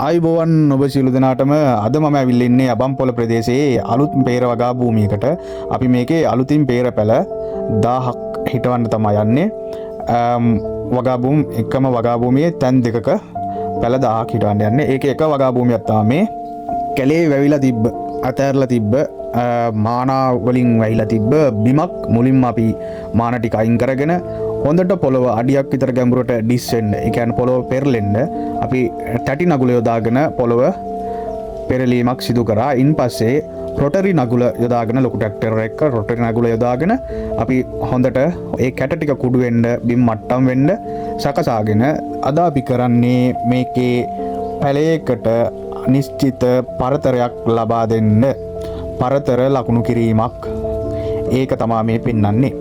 ආයුබෝවන් ඔබ සියලු දෙනාටම අද මම ඇවිල්ලා ඉන්නේ අබම්පොල ප්‍රදේශයේ අලුත් පේර වගා භූමියකට. අපි මේකේ අලුතින් පේර පැල 1000ක් හිටවන්න තමයි යන්නේ. වගා භූම එකම වගා භූමියේ තැන් දෙකක පැල 1000ක් හිටවන්න යන්නේ. ඒකේ එක වගා භූමියක් තමයි මේ කැලේ වැවිලා තිබ්බ අතෑරලා තිබ්බ මානා වලින් වැහිලා තිබ්බ බිමක් මුලින්ම අපි මාන ටික අයින් කරගෙන හොඳට පොළව අඩියක් විතර ගැඹුරට ඩිස් වෙන්න. ඒ කියන්නේ පොළව පෙරලෙන්න අපි තැටි නගුල යොදාගෙන පොළව පෙරලීමක් සිදු කරා. ඉන්පස්සේ රොටරි නගුල යොදාගෙන ලොකු ට්‍රැක්ටර් එකක රොටරි නගුල යොදාගෙන අපි හොඳට ඒ කැට ටික කුඩු වෙන්න බිම් මට්ටම් වෙන්න සකසාගෙන අද අපි කරන්නේ මේකේ පැලයකට නිශ්චිත පරතරයක් ලබා දෙන්න. පරතර ලකුණු කිරීමක්. ඒක තමයි මේ පෙන්වන්නේ.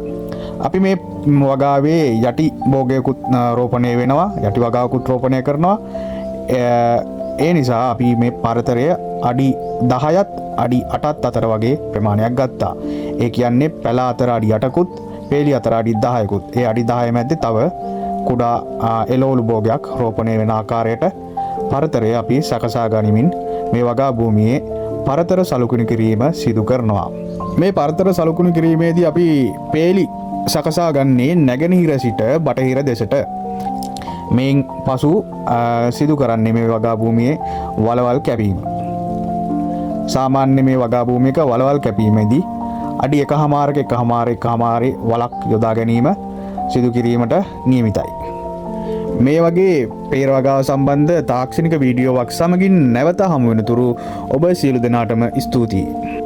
අපි මේ වගාවේ යටි භෝගයකුත් රෝපණය වෙනවා, යටි වගාවකුත් රෝපණය කරනවා. ඒ නිසා අපි මේ පරතරය අඩි 10ත් අඩි 8ත් අතර වගේ ප්‍රමාණයක් ගත්තා. ඒ කියන්නේ පැල අතර අඩි 8කුත් පේලි අතර අඩි 10කුත්. ඒ අඩි 10 මැද්දේ තව කුඩා එළවලු භෝගයක් රෝපණය වෙන ආකාරයට පරතරය අපි සකසා ගනිමින් මේ වගා භූමියේ පරතර සලකුණු කිරීම සිදු කරනවා. මේ පරතර සලකුණු කිරීමේදී අපි පේලි සකසා ගන්නේ නැගෙනහිර සිට බටහිර දෙසට. මේන් පසු සිදු කරන්නේ මේ වගා භූමියේ වලවල් කැපීම. සාමාන්‍ය මේ වගා භූමියක වලවල් කැපීමේදී අඩි 1.5 වලක් යොදා ගැනීම සිදු කිරීමට නියමිතයි. මේ වගේ පේර වගාව සම්බන්ධ තාක්ෂණික වීඩියෝවක් සමගින් නැවත හමු වෙනතුරු ඔබ සියලු දෙනාටම ස්තුතියි.